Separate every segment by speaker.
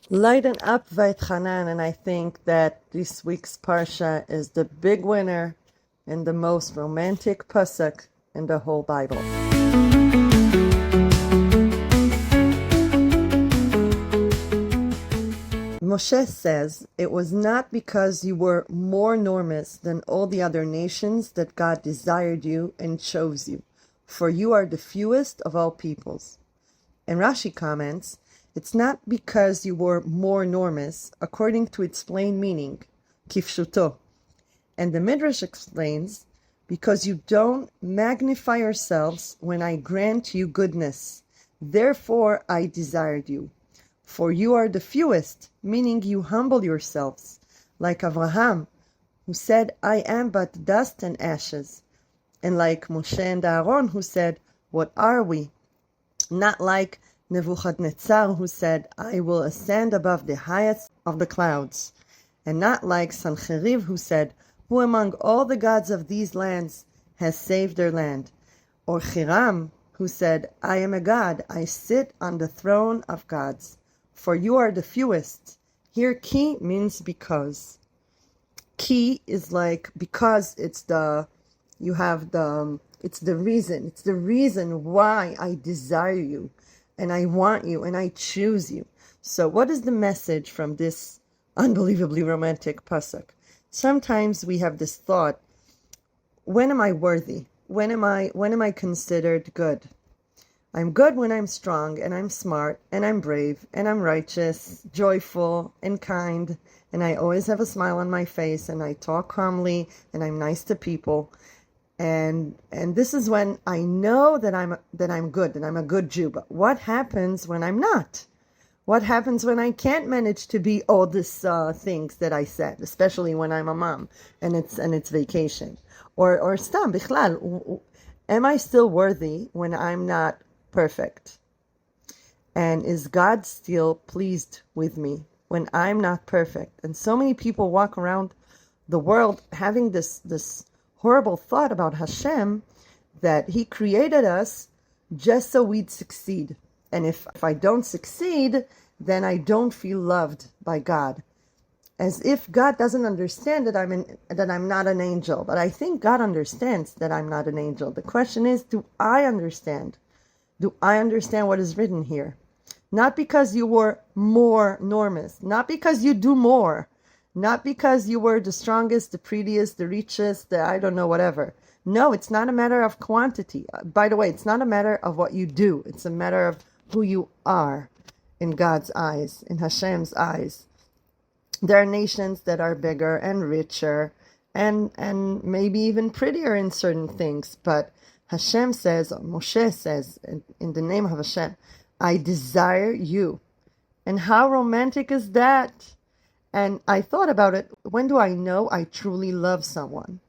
Speaker 1: Lighten up Vaitchanan, and I think that this week's Parsha is the big winner and the most romantic pasuk in the whole Bible. Moshe says, "It was not because you were more enormous than all the other nations that God desired you and chose you, for you are the fewest of all peoples." And Rashi comments, "It's not because you were more enormous, according to its plain meaning, kifshuto." And the Midrash explains, "Because you don't magnify yourselves when I grant you goodness. Therefore I desired you. For you are the fewest," meaning you humble yourselves, like Avraham, who said, "I am but dust and ashes." And like Moshe and Aaron, who said, "What are we?" Not like Nebuchadnezzar, who said, "I will ascend above the highest of the clouds." And not like Sancheriv, who said, "Who among all the gods of these lands has saved their land?" Or Hiram, who said, "I am a god, I sit on the throne of gods." For you are the fewest. Here, ki means because. Ki is like because it's the reason. It's the reason why I desire you and I want you and I choose you. So what is the message from this unbelievably romantic pasuk? Sometimes we have this thought, when am I worthy? When am I considered good? I'm good when I'm strong and I'm smart and I'm brave and I'm righteous, joyful and kind, and I always have a smile on my face and I talk calmly and I'm nice to people. And this is when I know that I'm good, that I'm a good Jew. But what happens when I'm not? What happens when I can't manage to be all these things that I said, especially when I'm a mom and it's vacation, or stam bichlal? Am I still worthy when I'm not perfect? And is God still pleased with me when I'm not perfect? And so many people walk around the world having this horrible thought about Hashem, that He created us just so we'd succeed. And if I don't succeed, then I don't feel loved by God. As if God doesn't understand that I'm not an angel. But I think God understands that I'm not an angel. The question is, do I understand? Do I understand what is written here? Not because you were more enormous, not because you do more, not because you were the strongest, the prettiest, the richest, the I don't know, whatever. No, it's not a matter of quantity. By the way, it's not a matter of what you do. It's a matter of who you are in God's eyes, in Hashem's eyes. There are nations that are bigger and richer and maybe even prettier in certain things, but Hashem says, or Moshe says, in the name of Hashem, I desire you. And how romantic is that? And I thought about it. When do I know I truly love someone?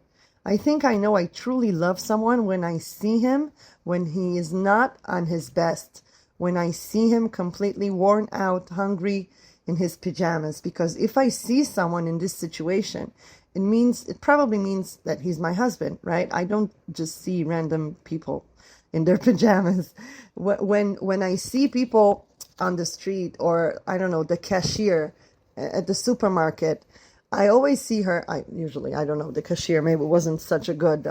Speaker 1: I think I know I truly love someone when I see him when he is not on his best, when I see him completely worn out, hungry in his pajamas. Because if I see someone in this situation, it probably means that he's my husband, right? I don't just see random people in their pajamas. When I see people on the street, or I don't know, the cashier at the supermarket, I always see her. I don't know, the cashier maybe wasn't such a good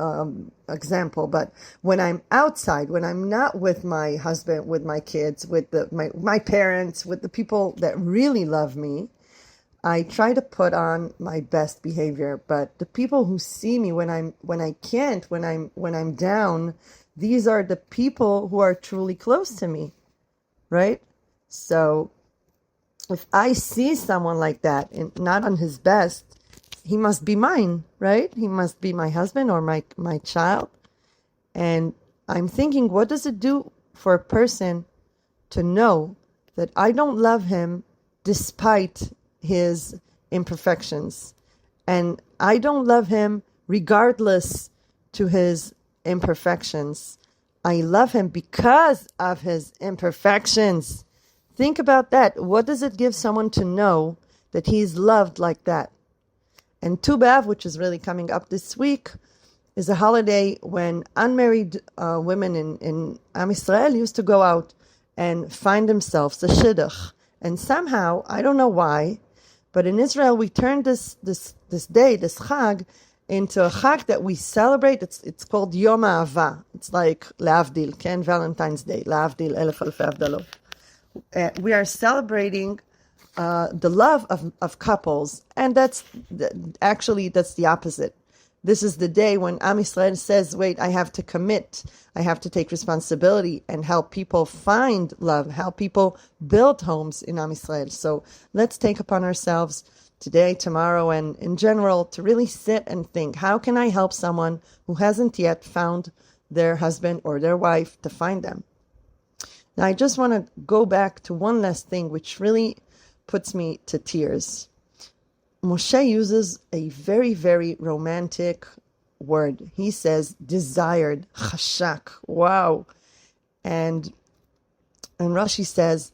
Speaker 1: example, but when I'm outside, when I'm not with my husband, with my kids, with my parents, with the people that really love me, I try to put on my best behavior. But the people who see me when I'm down, these are the people who are truly close to me, right? So if I see someone like that and not on his best, he must be mine, right? He must be my husband or my child. And I'm thinking, what does it do for a person to know that I don't love him despite his imperfections, and I don't love him regardless to his imperfections? I love him because of his imperfections. Think about that. What does it give someone to know that he's loved like that? And Tu B'Av, which is really coming up this week, is a holiday when unmarried women in Am Yisrael used to go out and find themselves a shidduch And somehow, I don't know why, but in Israel we turned this day, this Chag, into a Chag that we celebrate. It's called Yom Ha'ava. It's like Le'avdil, Ken, Valentine's Day, Le'avdil, Elef Alfei Avdalot. We are celebrating the love of couples, and that's the opposite. This is the day when Am Yisrael says, wait, I have to commit, I have to take responsibility and help people find love, help people build homes in Am Yisrael. So let's take upon ourselves today, tomorrow, and in general, to really sit and think, how can I help someone who hasn't yet found their husband or their wife to find them? Now, I just want to go back to one last thing, which really puts me to tears. Moshe uses a very, very romantic word. He says desired, chashak. Wow. And Rashi says,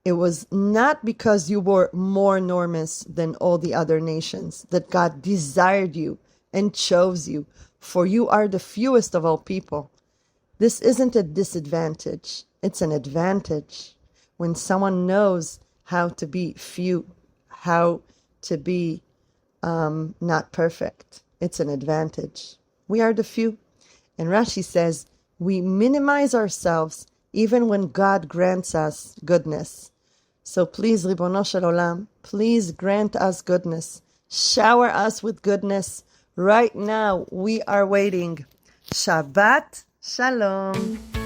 Speaker 1: it was not because you were more enormous than all the other nations that God desired you and chose you, for you are the fewest of all people. This isn't a disadvantage. It's an advantage. When someone knows how to be few, how to be not perfect, it's an advantage. We are the few. And Rashi says, we minimize ourselves even when God grants us goodness. So please, Ribono Shel Olam, please grant us goodness. Shower us with goodness. Right now, we are waiting. Shabbat Shalom.